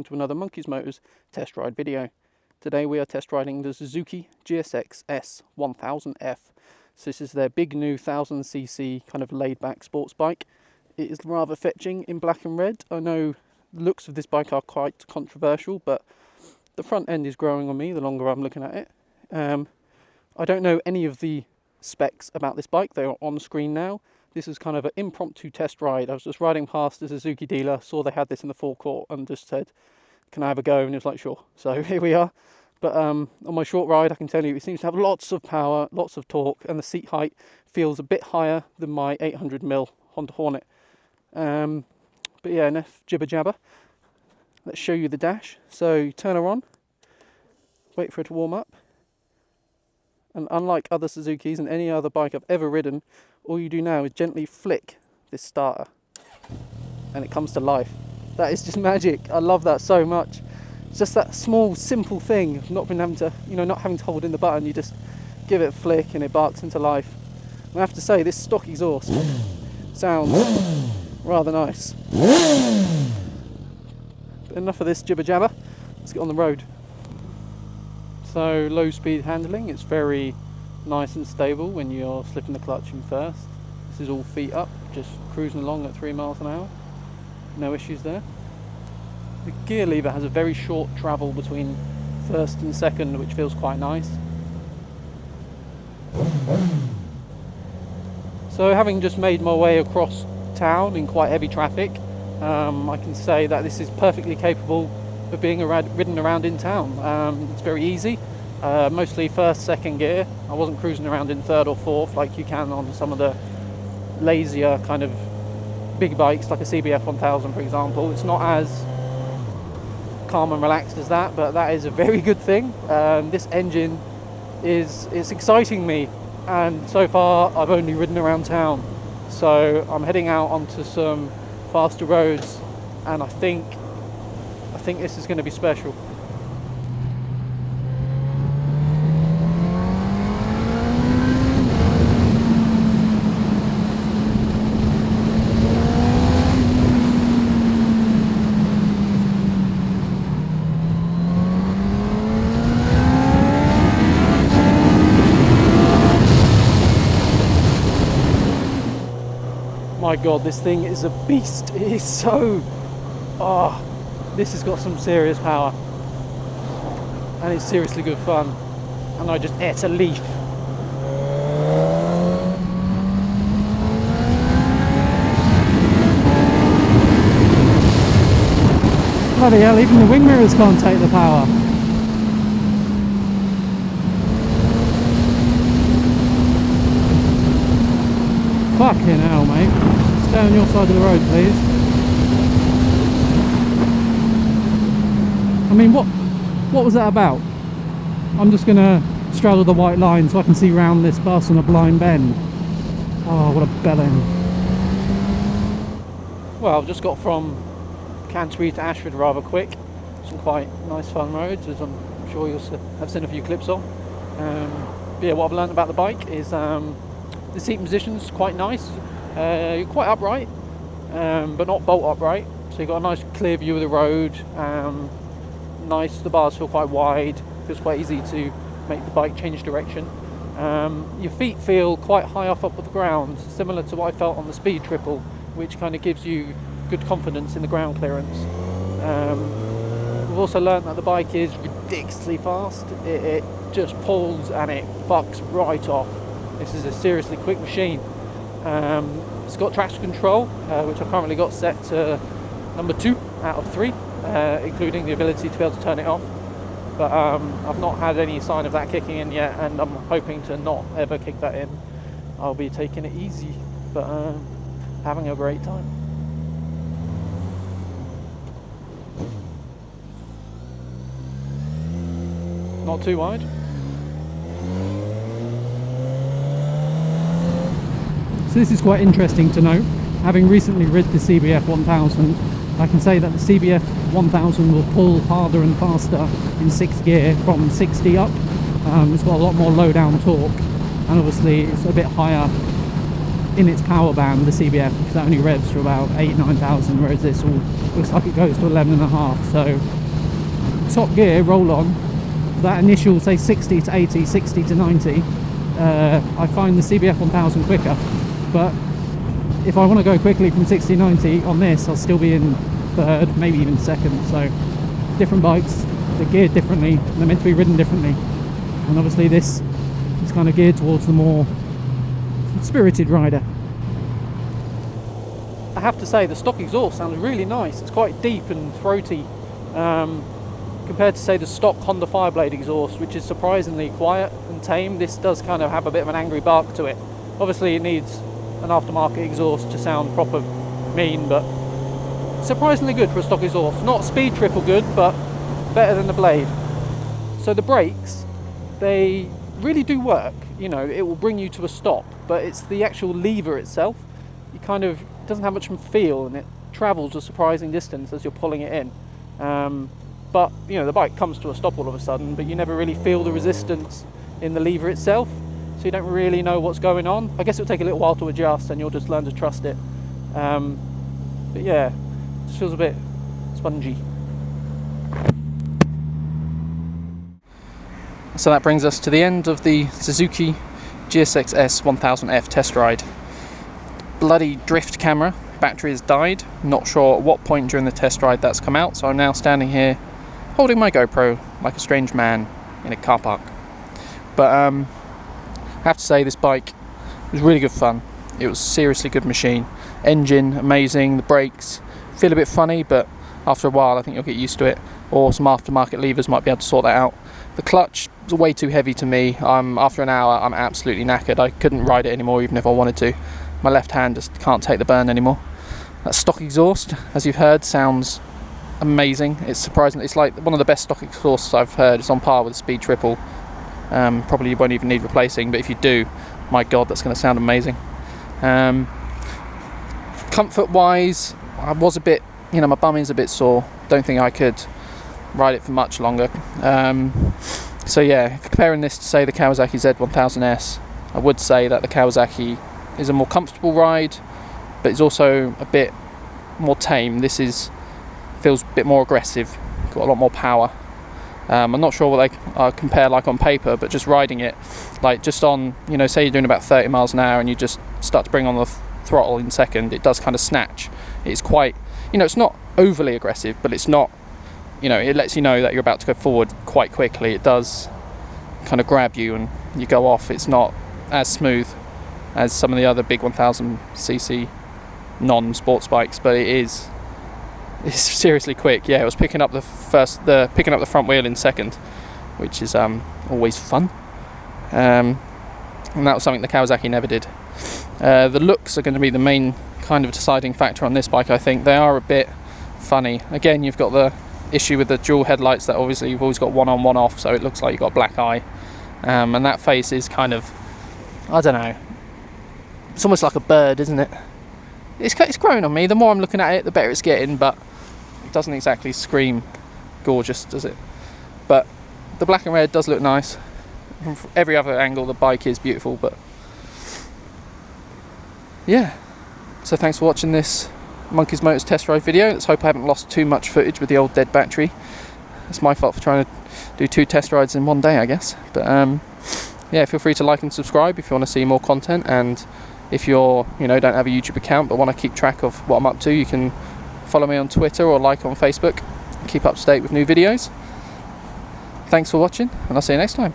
to another Munkeh's Motors test ride video. Today we are test riding the Suzuki GSX-S1000F. So this is their big new 1000cc kind of laid back sports bike. It is rather fetching in black and red. I know the looks of this bike are quite controversial, but the front end is growing on me the longer I'm looking at it. I don't know any of the specs about this bike. They are on screen now. This is kind of an impromptu test ride. I was just riding past the Suzuki dealer, saw they had this in the forecourt and just said, can I have a go? And he was like, sure. So here we are. But on my short ride, I can tell you it seems to have lots of power, lots of torque, and the seat height feels a bit higher than my 800mm Honda Hornet. But yeah, enough jibber jabber. Let's show you the dash. So you turn her on, wait for it to warm up. And unlike other Suzukis and any other bike I've ever ridden, all you do now is gently flick this starter and it comes to life. That is just magic. I love that so much. It's just that small, simple thing of not having to hold in the button. You just give it a flick and it barks into life. And I have to say, this stock exhaust sounds rather nice. But enough of this jibber jabber. Let's get on the road. So low speed handling, it's very nice and stable when you're slipping the clutch in first. This is all feet up, just cruising along at 3 miles an hour. No issues there. The gear lever has a very short travel between first and second, which feels quite nice. So having just made my way across town in quite heavy traffic, I can say that this is perfectly capable of being ridden around in town. It's very easy, mostly first, second gear. I wasn't cruising around in third or fourth like you can on some of the lazier kind of big bikes like a CBF 1000 for example. It's not as calm and relaxed as that, but that is a very good thing. This engine it's exciting me, and so far I've only ridden around town, so I'm heading out onto some faster roads, and I think this is going to be special. My God, this thing is a beast. It is so... this has got some serious power. And it's seriously good fun. And I just ate a leaf. Bloody hell, even the wing mirrors can't take the power. Fucking hell, mate. Stay on your side of the road, please. I mean, what was that about? I'm just gonna straddle the white line so I can see round this bus on a blind bend. Oh, what a bellend. Well, I've just got from Canterbury to Ashford rather quick. Some quite nice fun roads, as I'm sure you'll have seen a few clips of. But yeah, what I've learned about the bike is the seat position's quite nice. You're quite upright, but not bolt upright, so you've got a nice clear view of the road. Nice, the bars feel quite wide, feels quite easy to make the bike change direction. Your feet feel quite high off the ground, similar to what I felt on the Speed Triple, which kind of gives you good confidence in the ground clearance. We've also learned that the bike is ridiculously fast. It just pulls and it fucks right off. This is a seriously quick machine. It's got traction control, which I've currently got set to number 2 out of 3, including the ability to be able to turn it off. But I've not had any sign of that kicking in yet, and I'm hoping to not ever kick that in. I'll be taking it easy, but having a great time. Not too wide. So this is quite interesting to note. Having recently rid the CBF 1000, I can say that the CBF 1000 will pull harder and faster in 6th gear from 60 up. It's got a lot more low down torque, and obviously it's a bit higher in its power band, the CBF, because that only revs to about 8,000-9,000, whereas this all looks like it goes to 11.5. So top gear, roll on, that initial say 60 to 80, 60 to 90, I find the CBF 1000 quicker. But if I want to go quickly from 60 to 90 on this, I'll still be in third, maybe even second. So different bikes, they're geared differently, they're meant to be ridden differently, and obviously this is kind of geared towards the more spirited rider. I have to say the stock exhaust sounds really nice. It's quite deep and throaty compared to say the stock Honda Fireblade exhaust, which is surprisingly quiet and tame. This does kind of have a bit of an angry bark to it. Obviously it needs an aftermarket exhaust to sound proper mean, but surprisingly good for a stock exhaust. Not speed triple good, but better than the Blade. So the brakes, they really do work. You know, it will bring you to a stop, but it's the actual lever itself. You kind of, it doesn't have much feel, and it travels a surprising distance as you're pulling it in. But you know, the bike comes to a stop all of a sudden, but you never really feel the resistance in the lever itself, so you don't really know what's going on. I guess it'll take a little while to adjust, and you'll just learn to trust it. But yeah, it just feels a bit spongy. So that brings us to the end of the Suzuki GSX-S1000F test ride. Bloody drift camera, battery has died. Not sure at what point during the test ride that's come out, so I'm now standing here holding my GoPro like a strange man in a car park. But I have to say, this bike was really good fun. It was a seriously good machine. Engine amazing, the brakes feel a bit funny, but after a while I think you'll get used to it, or some aftermarket levers might be able to sort that out. The clutch was way too heavy to me. After an hour I'm absolutely knackered. I couldn't ride it anymore even if I wanted to. My left hand just can't take the burn anymore. That stock exhaust, as you've heard, sounds amazing. It's surprising. It's like one of the best stock exhausts I've heard. It's on par with the Speed Triple. Probably won't even need replacing, but if you do, my god, that's going to sound amazing. Comfort wise, I was a bit, you know, my bum is a bit sore. Don't think I could ride it for much longer. So yeah, comparing this to say the Kawasaki Z1000S, I would say that the Kawasaki is a more comfortable ride, but it's also a bit more tame. This feels a bit more aggressive, got a lot more power. I'm not sure what they compare like on paper, but just riding it, like just on, you know, say you're doing about 30 miles an hour and you just start to bring on the throttle in second, it does kind of snatch. It's quite, you know, it's not overly aggressive, but it's not, you know, it lets you know that you're about to go forward quite quickly. It does kind of grab you and you go off. It's not as smooth as some of the other big 1000cc non-sports bikes, but it's seriously quick. Yeah, it was picking up the front wheel in second, which is always fun. And that was something the Kawasaki never did. The looks are going to be the main kind of deciding factor on this bike, I think. They are a bit funny. Again, you've got the issue with the dual headlights that obviously you've always got one on, one off, so it looks like you've got a black eye. And that face is kind of, I don't know, it's almost like a bird, isn't it? It's growing on me. The more I'm looking at it, the better it's getting, but it doesn't exactly scream gorgeous, does it? But the black and red does look nice. From every other angle, the bike is beautiful, but yeah. So thanks for watching this Munkeh's Motors test ride video. Let's hope I haven't lost too much footage with the old dead battery. It's my fault for trying to do 2 test rides in one day, I guess. But yeah, feel free to like and subscribe if you want to see more content, and if you're, you know, don't have a YouTube account but want to keep track of what I'm up to, you can follow me on Twitter or like on Facebook and keep up to date with new videos. Thanks for watching, and I'll see you next time.